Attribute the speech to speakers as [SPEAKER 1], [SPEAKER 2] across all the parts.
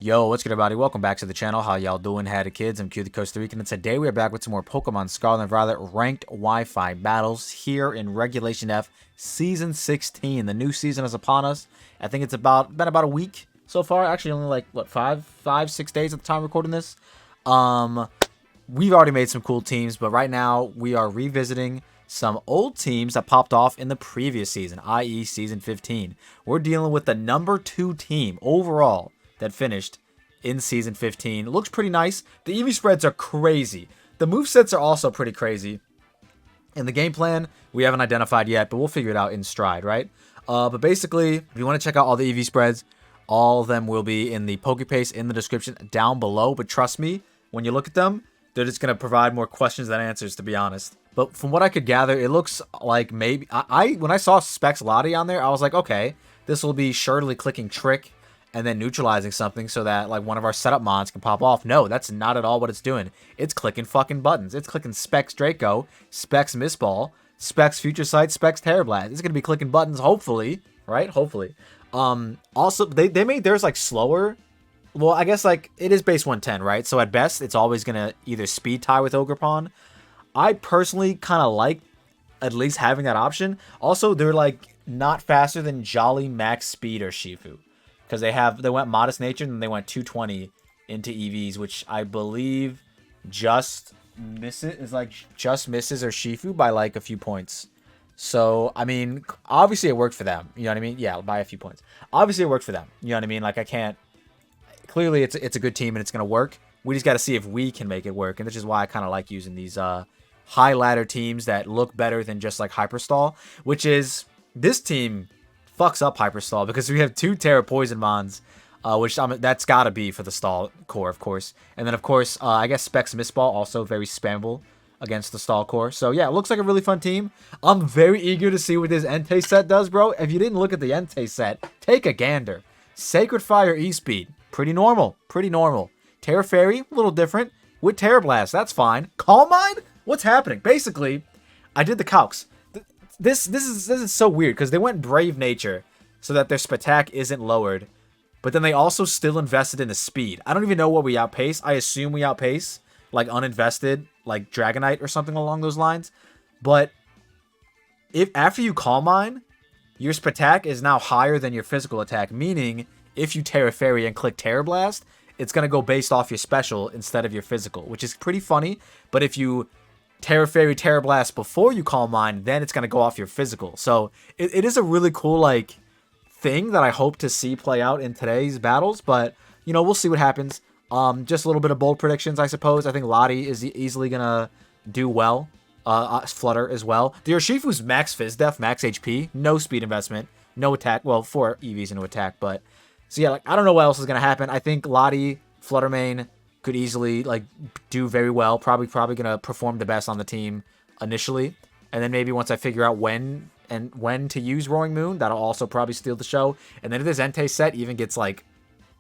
[SPEAKER 1] Yo, what's good, everybody? Welcome back to the channel. How y'all doing? Howdy, kids? I'm Q, the Costa Rican, and today we are back with some more Pokemon Scarlet and Violet ranked Wi-Fi battles here in Regulation F Season 16. The new season is upon us. I think it's been about a week so far. Actually, only like what 6 days at the time of recording this. We've already made some cool teams, but right now we are revisiting some old teams that popped off in the previous season, i.e., Season 15. We're dealing with the number 2 team overall that finished in Season 15. It looks pretty nice. The EV spreads are crazy. The movesets are also pretty crazy. And the game plan, we haven't identified yet, but we'll figure it out in stride, right? But basically, if you want to check out all the EV spreads, all of them will be in the PokePaste in the description down below. But trust me, when you look at them, they're just going to provide more questions than answers, to be honest. But from what I could gather, it looks like maybe... when I saw Specs Latias on there, I was like, okay, this will be surely clicking Trick and then neutralizing something so that like one of our setup mods can pop off. No, that's not at all what it's doing. It's clicking fucking buttons. It's clicking Specs Draco, Specs Mistball, Specs Future Sight, Specs Terrablast. It's gonna be clicking buttons, hopefully, right? Hopefully. Also, they made theirs like slower. Well, I guess like it is base 110, right? So at best, it's always gonna either speed tie with Ogerpon. I personally kind of like at least having that option. Also, they're like not faster than Jolly Max Speed or Urshifu. Because they went Modest Nature and they went 220 into EVs, which I believe just misses Urshifu by like a few points. So I mean, obviously it worked for them. You know what I mean? Yeah, by a few points. Obviously it worked for them. You know what I mean? Like I can't. Clearly it's a good team and it's gonna work. We just got to see if we can make it work, and this is why I kind of like using these high ladder teams that look better than just like Hyperstall, which is this team fucks up Hyperstall because we have 2 Terra Poison Mons, which that's gotta be for the stall core, of course. And then, of course, I guess Specs Mistball also very spammable against the stall core. So, yeah, it looks like a really fun team. I'm very eager to see what this Entei set does, bro. If you didn't look at the Entei set, take a gander. Sacred Fire E-Speed, pretty normal, pretty normal. Terra Fairy, a little different. With Terra Blast, that's fine. Calm Mind? What's happening? Basically, I did the calcs. This is so weird because they went Brave Nature so that their Spatak isn't lowered, but then they also still invested in the speed. I don't even know what we outpace. I assume we outpace like uninvested, like Dragonite or something along those lines. But if after you Calm Mind, your Spatak is now higher than your physical attack, meaning if you Terra Fairy and click Terra Blast, it's gonna go based off your special instead of your physical, which is pretty funny. But if you Terra Fairy, Terra Blast before you Calm Mind, then it's going to go off your physical. So it is a really cool like thing that I hope to see play out in today's battles. But, you know, we'll see what happens. Just a little bit of bold predictions, I suppose. I think Lati is easily going to do well. Flutter as well. The Urshifu's max Fizz Def, max HP, no speed investment, no attack. Well, 4 EVs into attack. But, so yeah, like I don't know what else is going to happen. I think Lati, Flutter Mane could easily like do very well. Probably gonna perform the best on the team initially, and then maybe once I figure out when to use Roaring Moon, that'll also probably steal the show. And then if this Entei set even gets like,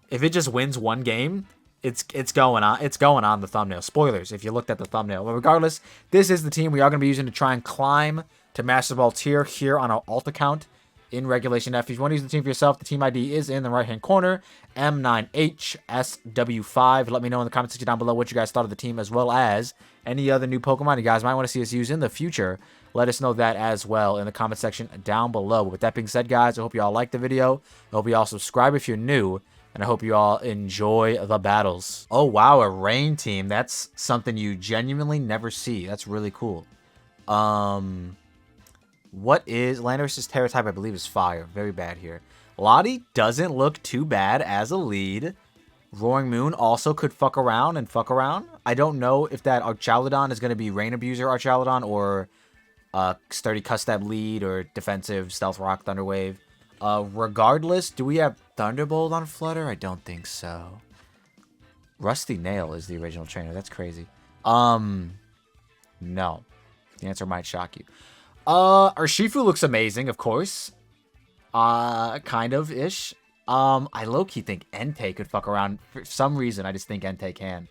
[SPEAKER 1] if it just wins one game, it's going on the thumbnail. Spoilers if you looked at the thumbnail. But regardless, this is the team we are gonna be using to try and climb to Master Ball tier here on our alt account in Regulation F. If you want to use the team for yourself, the team ID is in the right-hand corner, M9HSW5. Let me know in the comment section down below what you guys thought of the team, as well as any other new Pokemon you guys might want to see us use in the future. Let us know that as well in the comment section down below. But with that being said, guys, I hope you all liked the video. I hope you all subscribe if you're new, and I hope you all enjoy the battles. Oh, wow, a rain team. That's something you genuinely never see. That's really cool. What is Landorus's Terra type? I believe is fire. Very bad here. Lati doesn't look too bad as a lead. Roaring Moon also could fuck around. I don't know if that Archaludon is going to be Rain Abuser Archaludon or Sturdy Custap lead or defensive Stealth Rock Thunder Wave. Regardless, do we have Thunderbolt on Flutter? I don't think so. Rusty Nail is the original trainer. That's crazy. No. The answer might shock you. Urshifu looks amazing, of course. Kind of-ish. I low-key think Entei could fuck around. For some reason, I just think Entei can.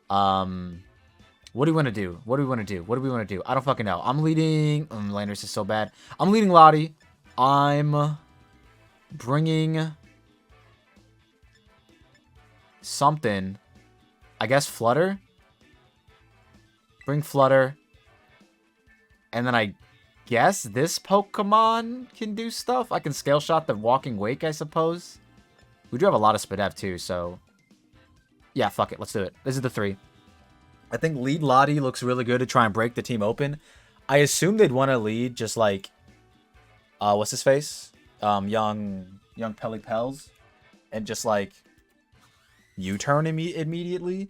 [SPEAKER 1] What do we want to do? What do we want to do? What do we want to do? I don't fucking know. I'm leading... Landers is so bad. I'm leading Lati. I'm bringing... something. I guess Flutter. Bring Flutter. And then I guess this Pokemon can do stuff. I can Scale Shot the Walking Wake, I suppose. We do have a lot of Spadef too, so... Yeah, fuck it. Let's do it. This is the 3. I think lead Lati looks really good to try and break the team open. I assume they'd want to lead just like... what's his face? Young Pelipels. And just like... U-turn immediately.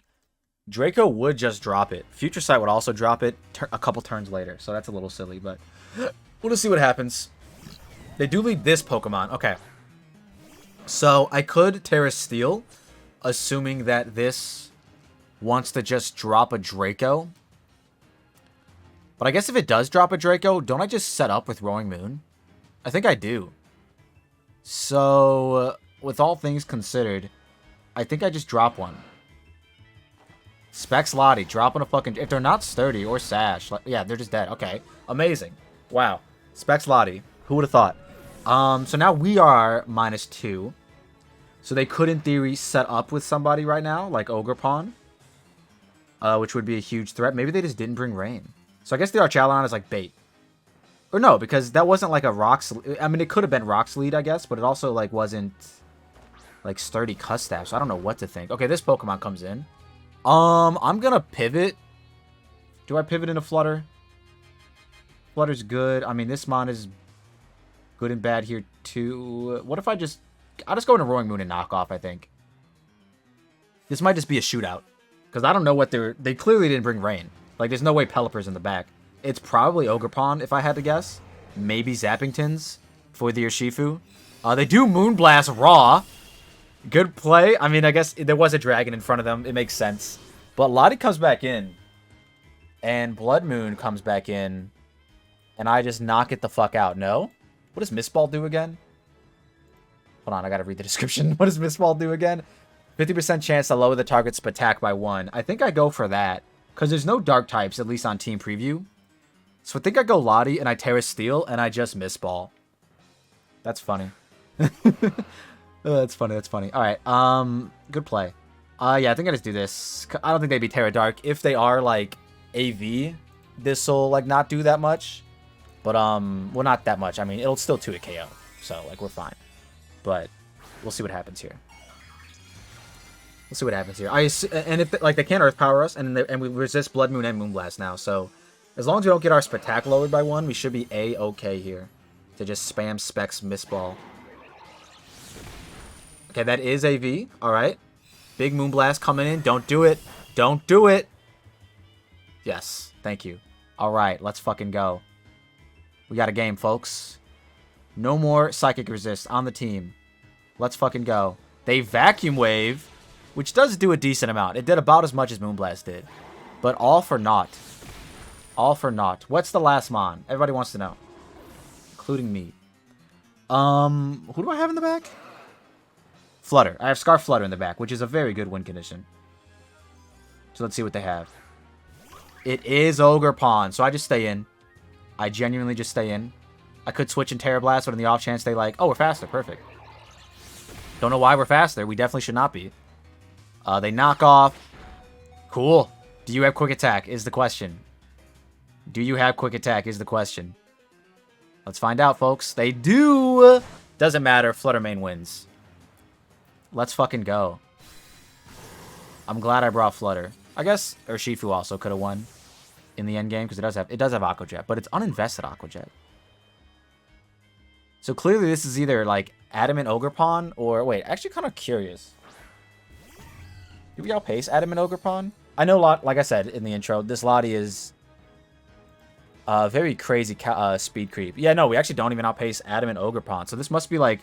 [SPEAKER 1] Draco would just drop it. Future Sight would also drop it a couple turns later. So that's a little silly, but... We'll just see what happens. They do lead this Pokemon. Okay. So, I could Terra Steel, assuming that this wants to just drop a Draco. But I guess if it does drop a Draco, don't I just set up with Roaring Moon? I think I do. So, with all things considered, I think I just drop one. Specs Lati, dropping a fucking... If they're not Sturdy or Sash, like, yeah, they're just dead. Okay, amazing. Wow. Specs Lati, who would have thought? So now we are -2. So they could, in theory, set up with somebody right now, like Ogerpon. Which would be a huge threat. Maybe they just didn't bring Rain. So I guess the Archalon is like bait. Or no, because that wasn't like a Rock's... I mean, it could have been Rock's lead, I guess. But it also like wasn't like Sturdy Custaff. So I don't know what to think. Okay, this Pokemon comes in. I'm gonna pivot. Do I pivot into Flutter? Flutter's good. I mean, this Mon is... good and bad here, too. What if I just... I'll just go into Roaring Moon and knock off, I think. This might just be a shootout. Because I don't know what they're... They clearly didn't bring Rain. Like, there's no way Pelipper's in the back. It's probably Ogerpon, if I had to guess. Maybe Zappingtons for the Urshifu. They do Moonblast Raw. Good play. I mean, I guess there was a dragon in front of them. It makes sense. But Lati comes back in. And Blood Moon comes back in. And I just knock it the fuck out. No? What does Mist Ball do again? Hold on, I gotta read the description. What does Mist Ball do again? 50% chance to lower the target's attack by 1. I think I go for that. Because there's no dark types, at least on Team Preview. So I think I go Lati and I Terra Steel and I just Mist Ball. That's funny. That's funny, that's funny. Alright, good play. Yeah, I think I just do this. I don't think they'd be Terra Dark. If they are, like, AV, this'll, like, not do that much. But, well, not that much. I mean, it'll still 2-hit KO. So, like, we're fine. But, we'll see what happens here. We'll see what happens here. And if, like, they can't Earth Power us, and we resist Blood Moon and Moonblast now. So, as long as we don't get our Spatak lowered by 1, we should be A-okay here. To just spam Specs Mist Ball. Okay, that is AV. Alright. Big Moonblast coming in. Don't do it. Don't do it. Yes. Thank you. Alright, let's fucking go. We got a game, folks. No more Psychic Resist on the team. Let's fucking go. They Vacuum Wave, which does do a decent amount. It did about as much as Moonblast did. But all for naught. All for naught. What's the last Mon? Everybody wants to know. Including me. Who do I have in the back? Flutter. I have Scarf Flutter in the back, which is a very good win condition. So let's see what they have. It is Ogerpon, so I just stay in. I genuinely just stay in. I could switch in Terra Blast, but in the off chance they like, oh, we're faster. Perfect. Don't know why we're faster. We definitely should not be. They knock off. Cool. Do you have Quick Attack is the question. Do you have Quick Attack is the question. Let's find out, folks. They do. Doesn't matter. Flutter Mane wins. Let's fucking go. I'm glad I brought Flutter. I guess Urshifu also could have won in the end game because it does have Aqua Jet, but it's uninvested Aqua Jet. So clearly this is either like Adamant Ogerpon or wait, actually kind of curious. Did we outpace Adamant Ogerpon? I know like I said in the intro, this Lati is very crazy speed creep. Yeah, no, we actually don't even outpace Adamant Ogerpon. So this must be like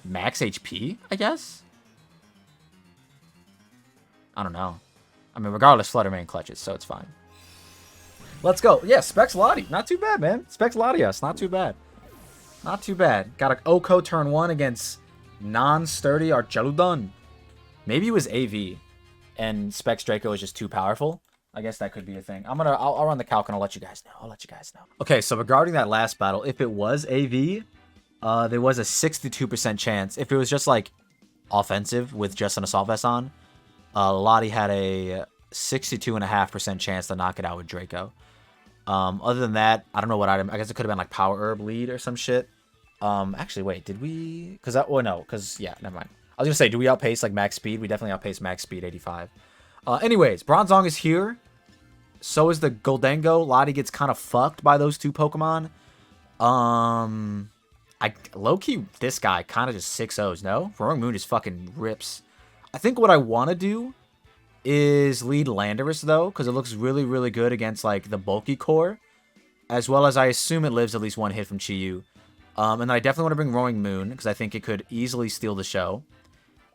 [SPEAKER 1] max HP, I guess. I don't know. I mean, regardless, Flutter Mane clutches, so it's fine. Let's go. Yeah, Specs Lati. Not too bad, man. Specs Latias. Not too bad. Not too bad. Got an Oko turn 1 against non-sturdy Archaludon. Maybe it was AV, and Specs Draco is just too powerful. I guess that could be a thing. I'll run the calc and I'll let you guys know. Okay, so regarding that last battle, if it was AV, there was a 62% chance. If it was just like offensive with just an Assault Vest on, Lati had a 62.5% chance to knock it out with Draco. Other than that, I don't know what item. I guess it could have been like Power Herb lead or some shit. Actually, wait, did we? Because that, well, no, because yeah, never mind. I was gonna say, do we outpace like max speed? We definitely outpace max speed 85. Anyways, Bronzong is here. So is the Goldengo. Lati gets kind of fucked by those two Pokemon. I low-key, this guy kind of just 6-0s, no? Roaring Moon just fucking rips. I think what I want to do is lead Landorus, though, because it looks really, really good against, like, the bulky core, as well as I assume it lives at least one hit from Chi-Yu. And then I definitely want to bring Roaring Moon, because I think it could easily steal the show.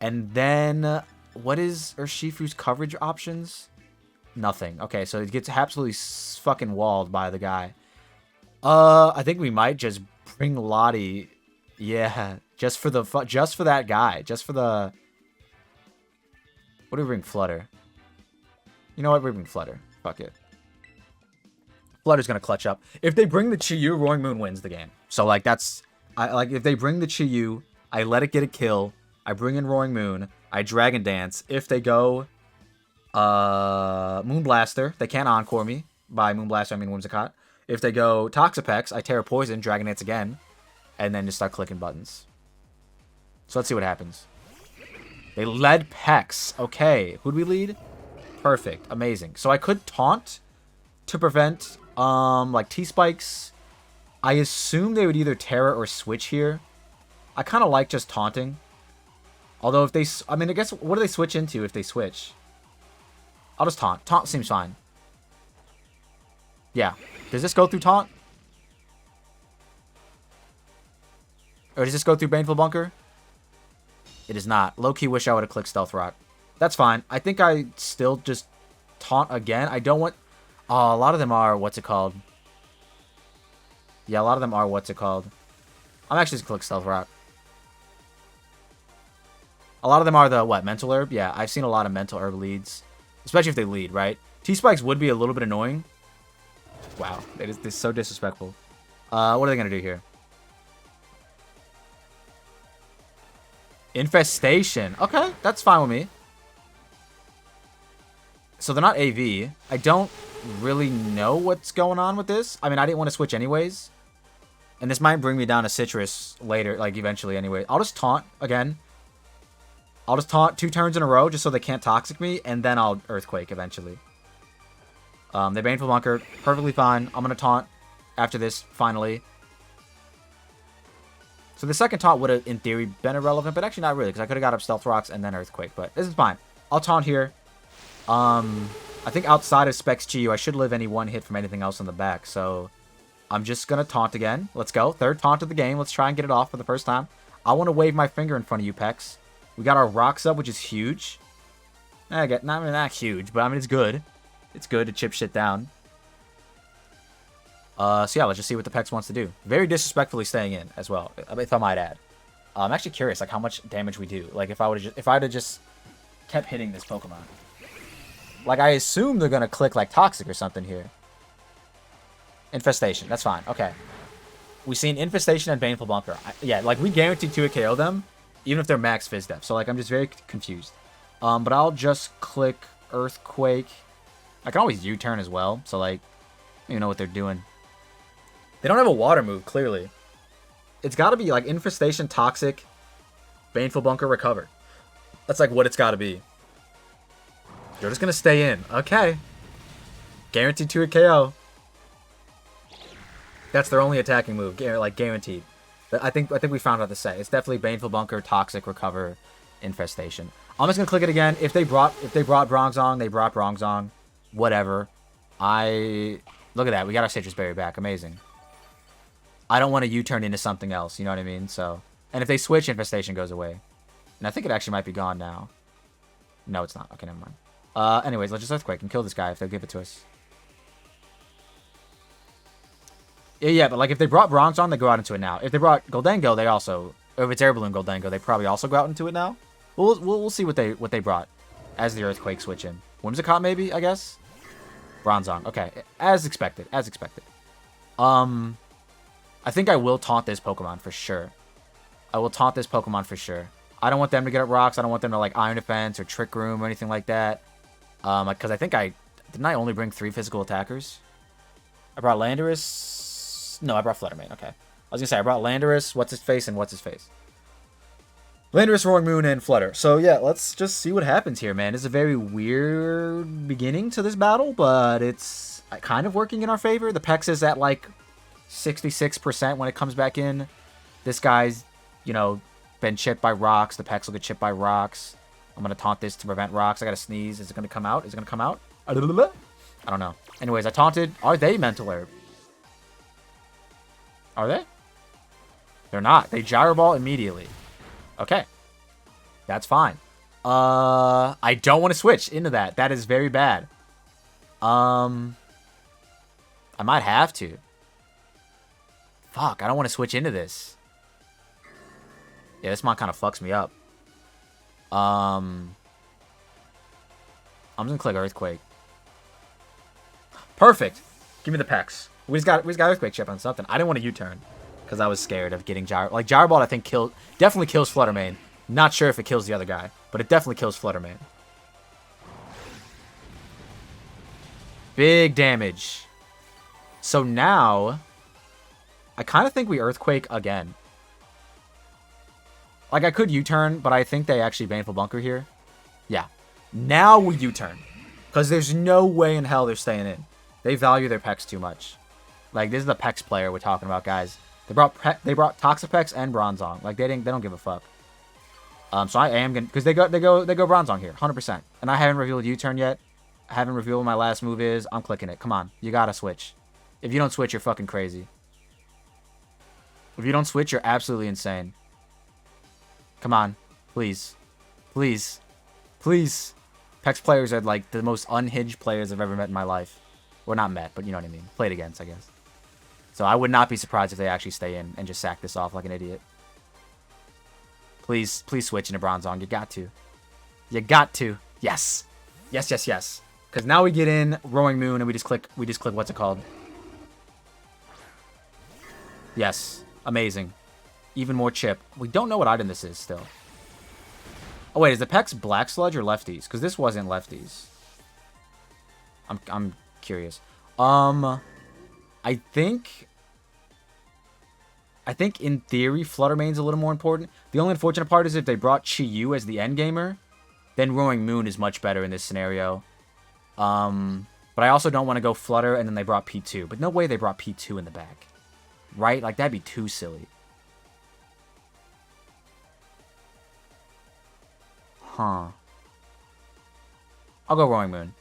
[SPEAKER 1] And then, what is Urshifu's coverage options? Nothing. Okay, so it gets absolutely fucking walled by the guy. I think we might just bring Lati. Yeah, just for that guy. Just for the... What do we bring? Flutter. You know what? We bring Flutter. Fuck it. Flutter's gonna clutch up. If they bring the Chi-Yu, Roaring Moon wins the game. So, like, that's... if they bring the Chi-Yu, I let it get a kill. I bring in Roaring Moon. I Dragon Dance. If they go... Moonblaster. They can't Encore me. By Moonblaster, I mean Whimsicott. If they go Toxapex, I Terra Poison, Dragon Dance again. And then just start clicking buttons. So let's see what happens. They led Pex. Okay. Who'd we lead? Perfect. Amazing. So I could taunt to prevent, like, T-Spikes. I assume they would either Terra or switch here. I kind of like just taunting. Although if they... I mean, I guess... What do they switch into if they switch? I'll just taunt. Taunt seems fine. Yeah. Does this go through taunt? Or does this go through Baneful Bunker? It does not. Low-key wish I would have clicked Stealth Rock. That's fine. I think I still just taunt again. I don't want... Oh, a lot of them are... What's it called? Yeah, a lot of them are... What's it called? I'm actually just click Stealth Rock. A lot of them are the, what, Mental Herb? Yeah, I've seen a lot of Mental Herb leads. Especially if they lead, right? T-Spikes would be a little bit annoying. Wow, it is so disrespectful. What are they going to do here? Infestation. Okay, that's fine with me. So they're not AV. I don't really know what's going on with this. I mean, I didn't want to switch anyways. And this might bring me down to Citrus later, like eventually anyway. I'll just taunt again. I'll just taunt 2 turns in a row just so they can't Toxic me, and then I'll Earthquake eventually. They Baneful Bunker. Perfectly fine. I'm going to taunt after this, finally. So the second taunt would have, in theory, been irrelevant, but actually not really, because I could have got up Stealth Rocks and then Earthquake, but this is fine. I'll taunt here. I think outside of Specs Chi-Yu, I should live any one hit from anything else on the back, so I'm just going to taunt again. Let's go. Third taunt of the game. Let's try and get it off for the first time. I want to wave my finger in front of you, Pex. We got our Rocks up, which is huge. Not really that huge, but I mean, it's good. It's good to chip shit down. So yeah, let's just see what the Pex wants to do. Very disrespectfully staying in as well, if I might add. I'm actually curious, like, how much damage we do. Like, if I'd have just kept hitting this Pokemon. Like, I assume they're gonna click like Toxic or something here. Infestation. That's fine. Okay. We've seen Infestation and Baneful Bunker. Yeah, like, we guaranteed to KO them, even if they're max Fizz Def. So, like, I'm just very confused. But I'll just click Earthquake. I can always U-turn as well. So, like, you know what they're doing. They don't have a water move, clearly. It's got to be, like, Infestation, Toxic, Baneful Bunker, Recover. That's, like, what it's got to be. You're just going to stay in. Okay. Guaranteed to a KO. That's their only attacking move. Like, guaranteed. I think we found out to say. It's definitely Baneful Bunker, Toxic, Recover, Infestation. I'm just going to click it again. If they brought Bronzong, they brought Bronzong. Whatever. Look at that. We got our Citrus Berry back. Amazing. I don't want to U-turn into something else. You know what I mean? So, and if they switch, Infestation goes away. And I think it actually might be gone now. No, it's not. Okay, never mind. Anyways, let's just Earthquake and kill this guy if they'll give it to us. Yeah, but like if they brought Bronzong, they go out into it now. If they brought Goldengo, they also... Or if it's Air Balloon Goldengo, they probably also go out into it now. We'll see what they brought as the Earthquake switch in. Whimsicott maybe, I guess? Bronzong. Okay, as expected. As expected. I think I will taunt this Pokemon for sure. I will taunt this Pokemon for sure. I don't want them to get up rocks. I don't want them to like Iron Defense or Trick Room or anything like that. Because I think didn't I only bring 3 physical attackers? I brought Landorus. No, I brought Fluttermane. Okay. I was gonna say I brought Landorus, what's his face, and what's his face. Landorus, Roaring Moon, and Flutter. So yeah, let's just see what happens here, man. It's a very weird beginning to this battle, but it's kind of working in our favor. The Pex is at like 66% when it comes back in. This guy's, you know, been chipped by rocks. The Pex will get chipped by rocks. I'm going to taunt this to prevent rocks. I got to sneeze. Is it going to come out? Is it going to come out? I don't know. Anyways, I taunted. Are they Mental Herb? Are they? They're not. They Gyro Ball immediately. Okay. That's fine. I don't want to switch into that. That is very bad. I might have to. Fuck, I don't want to switch into this. Yeah, this mod kind of fucks me up. I'm just gonna click Earthquake. Perfect. Give me the Pex. We just got Earthquake chip on something. I didn't want to U-turn because I was scared of getting Gyro. Like Gyro Ball, I think definitely kills Fluttermane. Not sure if it kills the other guy, but it definitely kills Fluttermane. Big damage. So now, I kind of think we Earthquake again. Like, I could U-turn, but I think they actually Baneful Bunker here. Yeah. Now we U-turn. Because there's no way in hell they're staying in. They value their Pex too much. Like, this is the Pex player we're talking about, guys. They brought Toxapex and Bronzong. Like, they don't give a fuck. So I am gonna, because they go Bronzong here, 100%. And I haven't revealed U-turn yet. I haven't revealed what my last move is. I'm clicking it. Come on, you gotta switch. If you don't switch, you're fucking crazy. If you don't switch, you're absolutely insane. Come on, please, please, please. Pex players are like the most unhinged players I've ever met in my life. Well, not met, but you know what I mean. Played against, I guess. So I would not be surprised if they actually stay in and just sack this off like an idiot. Please, please switch into Bronzong. You got to. You got to. Yes. Yes, yes, yes. Because now we get in Roaring Moon and we just click what's it called? Yes. Amazing. Even more chip. We don't know what item this is still. Oh wait, is the Pex Black Sludge or Lefties? Because this wasn't Lefties. I'm curious. I think in theory, Fluttermane's a little more important. The only unfortunate part is if they brought Chi-Yu as the endgamer, then Roaring Moon is much better in this scenario. But I also don't want to go Flutter and then they brought P2. But no way they brought P2 in the back. Right? Like, that'd be too silly. Huh. I'll go Roaring Moon.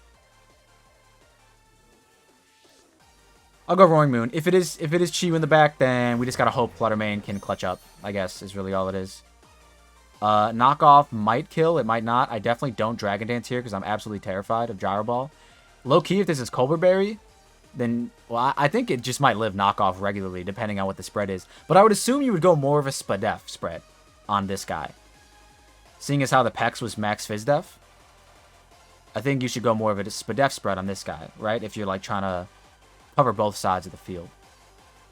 [SPEAKER 1] I'll go Roaring Moon. If it is Chi-Yu in the back, then we just gotta hope Fluttermane can clutch up, I guess, is really all it is. Knockoff might kill, it might not. I definitely don't Dragon Dance here because I'm absolutely terrified of Gyro Ball. Low-key, if this is Colbur Berry, then, well, I think it just might live knockoff regularly, depending on what the spread is. But I would assume you would go more of a Spadef spread on this guy. Seeing as how the Pex was max Fizdef, I think you should go more of a Spadef spread on this guy, right? If you're, like, trying to cover both sides of the field.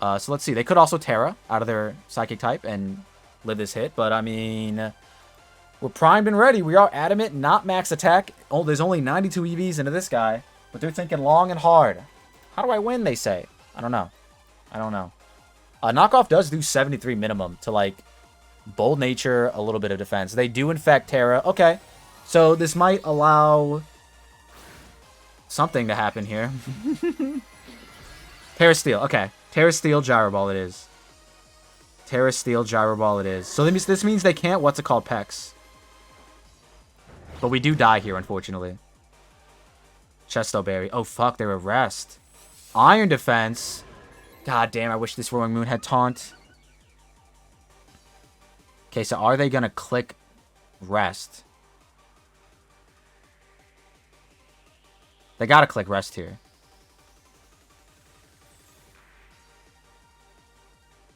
[SPEAKER 1] So let's see. They could also Terra out of their Psychic type and live this hit. But, I mean, we're primed and ready. We are adamant, not max attack. Oh, there's only 92 EVs into this guy. But they're thinking long and hard. How do I win, they say? I don't know. I don't know. Knockoff does do 73 minimum to, like, Bold Nature, a little bit of defense. They do infect Terra. Okay. So this might allow something to happen here. Terra Steel. Okay. Terra Steel, Gyro Ball it is. Terra Steel, Gyro Ball it is. So this means they can't, what's it called, Pex. But we do die here, unfortunately. Chesto Berry. Oh, fuck, they were Rest. Iron Defense. God damn, I wish this Roaring Moon had Taunt. Okay, so are they going to click Rest? They got to click Rest here.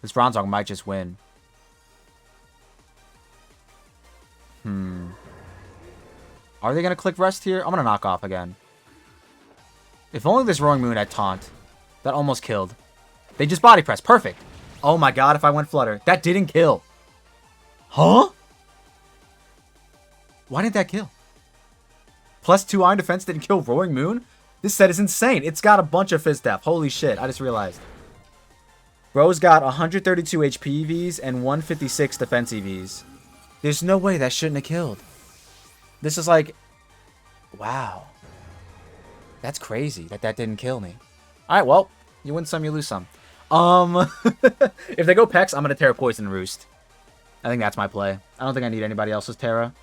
[SPEAKER 1] This Bronzong might just win. Are they going to click Rest here? I'm going to knock off again. If only this Roaring Moon had Taunt. That almost killed. They just Body Press. Perfect. Oh my god, if I went Flutter. That didn't kill. Huh? Why didn't that kill? +2 iron defense didn't kill Roaring Moon? This set is insane. It's got a bunch of fizz depth. Holy shit, I just realized. Bro's got 132 HP EVs and 156 defense EVs. There's no way that shouldn't have killed. This is like... Wow. That's crazy that that didn't kill me. Alright, well, you win some, you lose some. If they go Pex, I'm going to Terra Poison Roost. I think that's my play. I don't think I need anybody else's Terra.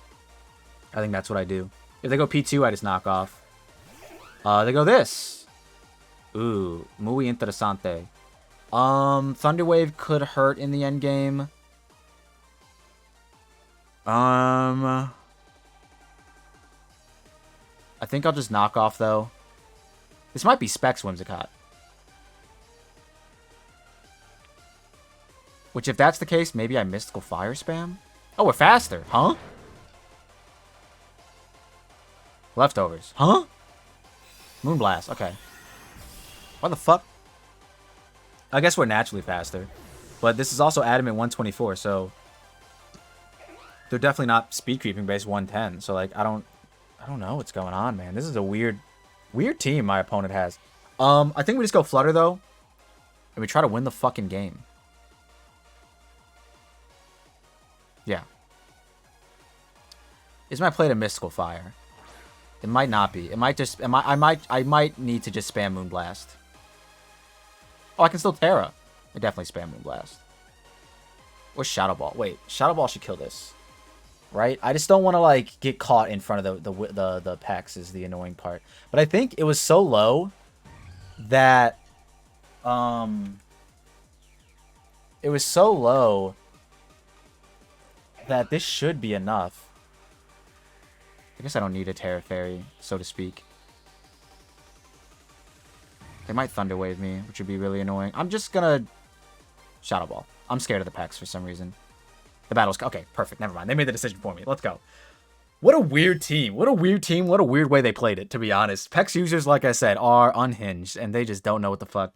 [SPEAKER 1] I think that's what I do. If they go P2, I just knock off. They go this. Ooh, muy interesante. Thunderwave could hurt in the end game. I think I'll just knock off, though. This might be Specs Whimsicott. Which, if that's the case, maybe I Mystical Fire spam? Oh, we're faster. Huh? Leftovers. Huh? Moonblast. Okay. What the fuck? I guess we're naturally faster. But this is also Adamant 124, so... They're definitely not speed creeping base 110. So, like, I don't know what's going on, man. This is a weird team my opponent has. I think we just go Flutter, though. And we try to win the fucking game. Yeah. Is my play to Mystical Fire? It might not be. It might just... I might need to just spam Moonblast. Oh, I can still Terra. I definitely spam Moonblast. Or Shadow Ball. Wait, Shadow Ball should kill this. Right? I just don't want to, like, get caught in front of the Pex is the annoying part. But I think it was so low that... It was so low that this should be enough. I guess I don't need a Terra Fairy, so to speak. They might Thunder Wave me, which would be really annoying. I'm just gonna Shadow Ball. I'm scared of the Pex for some reason. The battle's... Okay, perfect. Never mind. They made the decision for me. Let's go. What a weird team. What a weird team. What a weird way they played it, to be honest. Pex users, like I said, are unhinged, and they just don't know what the fuck.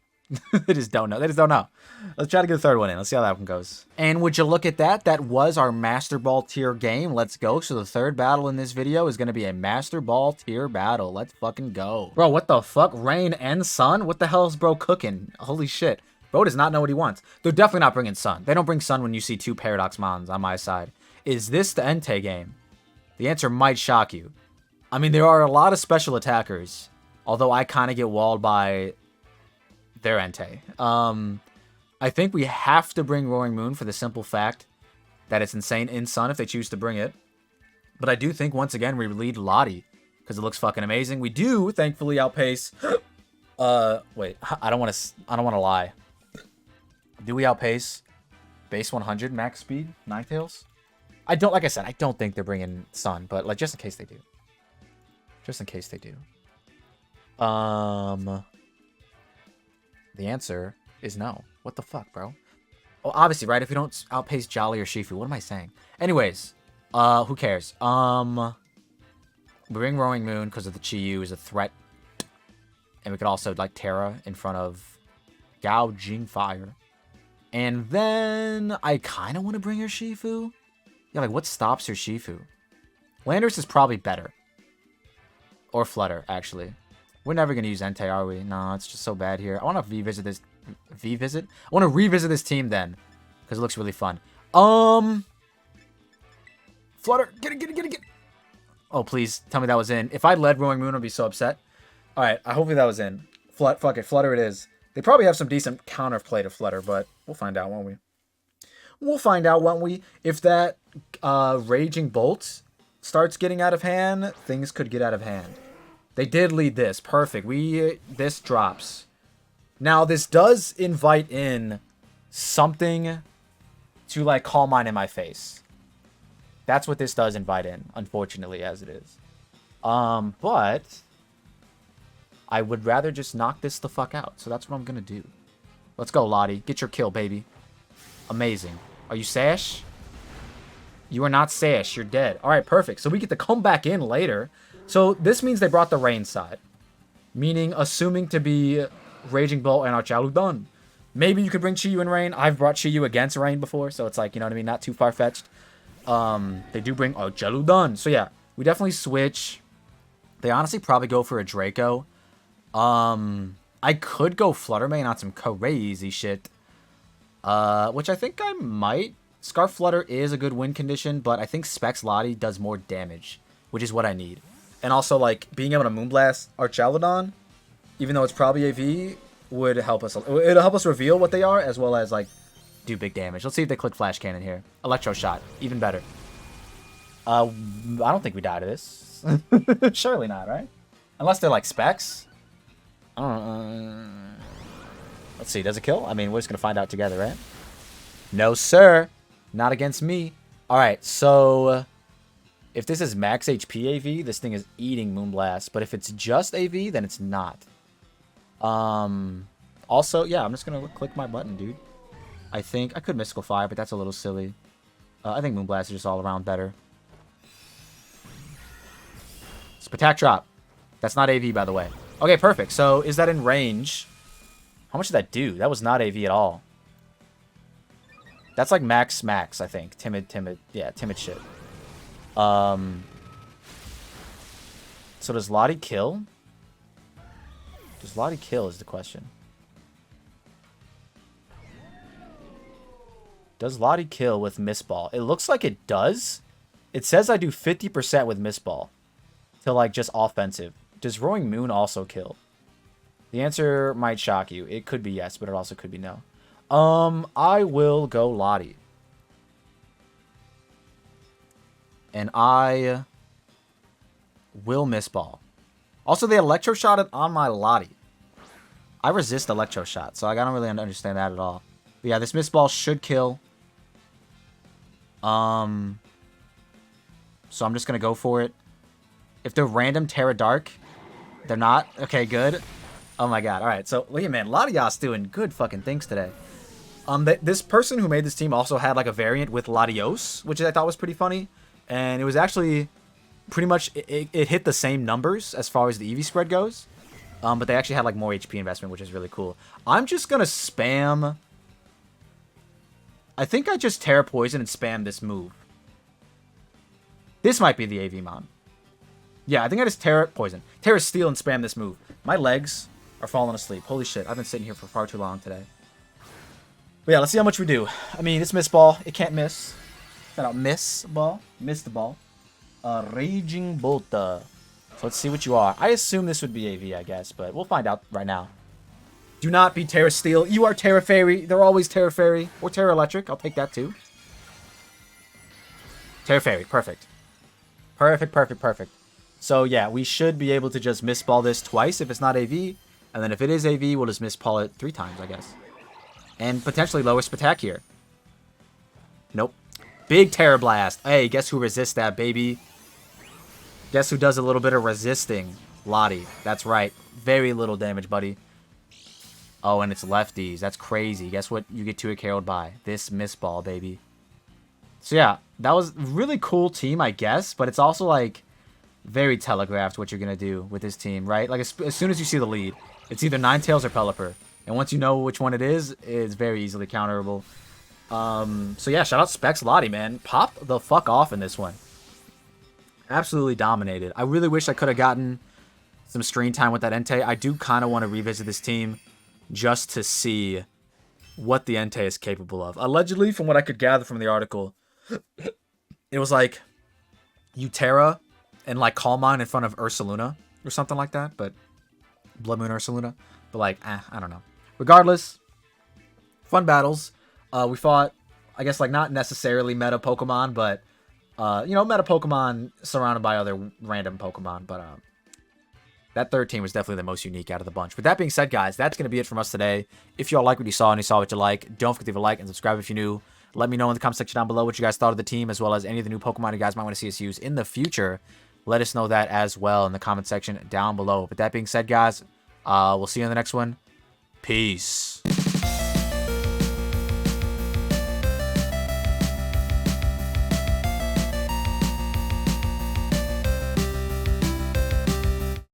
[SPEAKER 1] They just don't know. They just don't know. Let's try to get the third one in. Let's see how that one goes. And would you look at that? That was our Master Ball tier game. Let's go. So the third battle in this video is going to be a Master Ball tier battle. Let's fucking go. Bro, what the fuck? Rain and Sun? What the hell is bro cooking? Holy shit. Bro does not know what he wants. They're definitely not bringing Sun. They don't bring Sun when you see 2 Paradox Mons on my side. Is this the Entei game? The answer might shock you. I mean, there are a lot of special attackers. Although I kind of get walled by... their Entei. I think we have to bring Roaring Moon for the simple fact that it's insane in Sun if they choose to bring it. But I do think, once again, we lead Lati because it looks fucking amazing. We do, thankfully, outpace... wait. I don't want to lie. Do we outpace base 100 max speed Ninetales? I don't... Like I said, I don't think they're bringing Sun, but, like, just in case they do. Just in case they do. The answer is no. What the fuck, bro? Well, obviously, right? If we don't outpace Jolly or Shifu, what am I saying? Anyways, who cares? We bring Roaring Moon because of the Chi-Yu is a threat. And we could also, like, Terra in front of Gouging Fire. And then I kind of want to bring Urshifu. Yeah, like, what stops Urshifu? Landorus is probably better. Or Flutter, actually. We're never going to use Entei, are we? No, it's just so bad here. I want to revisit this. I want to revisit this team then. Because it looks really fun. Flutter. Get it. Oh, please. Tell me that was in. If I led Roaring Moon, I'd be so upset. Alright, hopefully that was in. Fuck it. Flutter it is. They probably have some decent counterplay to Flutter, but we'll find out, won't we? We'll find out, won't we? If that Raging Bolt starts getting out of hand, things could get out of hand. They did lead this. Perfect. This drops. Now, this does invite in something to, like, call mine in my face. That's what this does invite in, unfortunately, as it is. But I would rather just knock this the fuck out. So that's what I'm going to do. Let's go, Lati. Get your kill, baby. Amazing. Are you Sash? You are not Sash. You're dead. All right, perfect. So we get to come back in later. So this means they brought the Rain side. Meaning, assuming to be Raging Bolt and Archaludon. Maybe you could bring Chi-Yu and Rain. I've brought Chi-Yu against Rain before, so it's like, you know what I mean? Not too far-fetched. They do bring Archaludon. So yeah, We definitely switch. They honestly probably go for a Draco. I could go Flutter Mane on some crazy shit. Which I think I might. Scarf Flutter is a good win condition, but I think Specs Lati does more damage, which is what I need. And also, like, being able to Moonblast Archaludon, even though it's probably AV, would help us. It'll help us reveal what they are, as well as, like, do big damage. Let's see if they click Flash Cannon here. Electro Shot, even better. I don't think we die to this. Surely not, right? Unless they're, like, Specs. Let's see, does it kill? I mean, we're just going to find out together, right? No, sir. Not against me. Alright, so if this is max HP AV, this thing is eating Moonblast. But if it's just AV, then it's not. Also, yeah, I'm just going to click my button, dude. I think I could Mystical Fire, but that's a little silly. I think Moonblast is just all around better. Spatak Drop. That's not AV, by the way. Okay, perfect. So is that in range? How much did that do? That was not AV at all. That's like max, I think. Timid. Yeah, timid shit. So does Lati kill? Does Lati kill is the question. Does Lati kill with Miss Ball? It looks like it does. It says I do 50% with Miss Ball. To like just offensive. Does Roaring Moon also kill? The answer might shock you. It could be yes, but it also could be no. I will go Lati. And I will Miss Ball. Also, they Electro Shot it on my Lati. I resist Electro Shot, so I don't really understand that at all. But yeah, this Miss Ball should kill. So I'm just going to go for it. If they're random Terra Dark, they're not. Okay, good. Oh my god. Alright, so look at man. Latias doing good fucking things today. This person who made this team also had like a variant with Latios, which I thought was pretty funny. And it was actually pretty much, it hit the same numbers as far as the EV spread goes. But they actually had like more HP investment, which is really cool. I'm just going to spam. I think I just Terra Poison and spam this move. This might be the AV Mon. Yeah, I think I just Terra Poison. Terra Steel and spam this move. My legs are falling asleep. Holy shit, I've been sitting here for far too long today. But yeah, let's see how much we do. I mean, it's Miss Ball. It can't miss. Shout out Miss Ball. Miss the ball. Raging Bolt. So let's see what you are. I assume this would be AV, I guess, but we'll find out right now. Do not be Terra Steel. You are Terra Fairy. They're always Terra Fairy. Or Terra Electric. I'll take that too. Terra Fairy. Perfect. Perfect. So yeah, we should be able to just Miss Ball this twice if it's not AV. And then if it is AV, we'll just Miss Ball it 3 times, I guess. And potentially lower Spatak here. Nope. Big Terra Blast. Hey, guess who resists that, baby? Guess who does a little bit of resisting? Lati. That's right. Very little damage, buddy. Oh, and it's lefties. That's crazy. Guess what you get 2 KO'd by? This Miss Ball, baby. So yeah, that was a really cool team, I guess. But it's also like very telegraphed what you're going to do with this team, right? Like as soon as you see the lead, it's either Ninetales or Pelipper. And once you know which one it is, it's very easily counterable. So yeah, shout out Specs Lati, man. Pop the fuck off in this one. Absolutely dominated. I really wish I could have gotten some screen time with that Entei. I do kind of want to revisit this team just to see what the Entei is capable of. Allegedly, from what I could gather from the article, it was like you Terra and like Calm Mind in front of Ursaluna or something like that, but Blood Moon Ursaluna. But like, I don't know. Regardless, fun battles. We fought, I guess, like not necessarily meta Pokemon, but you know, meta Pokemon surrounded by other random Pokemon. But that third team was definitely the most unique out of the bunch. With that being said, guys, that's going to be it from us today. If y'all like what you saw and you saw what you like, don't forget to leave a like and subscribe if you're new. Let me know in the comment section down below what you guys thought of the team, as well as any of the new Pokemon you guys might want to see us use in the future. Let us know that as well in the comment section down below. With that being said, guys, we'll see you in the next one. Peace.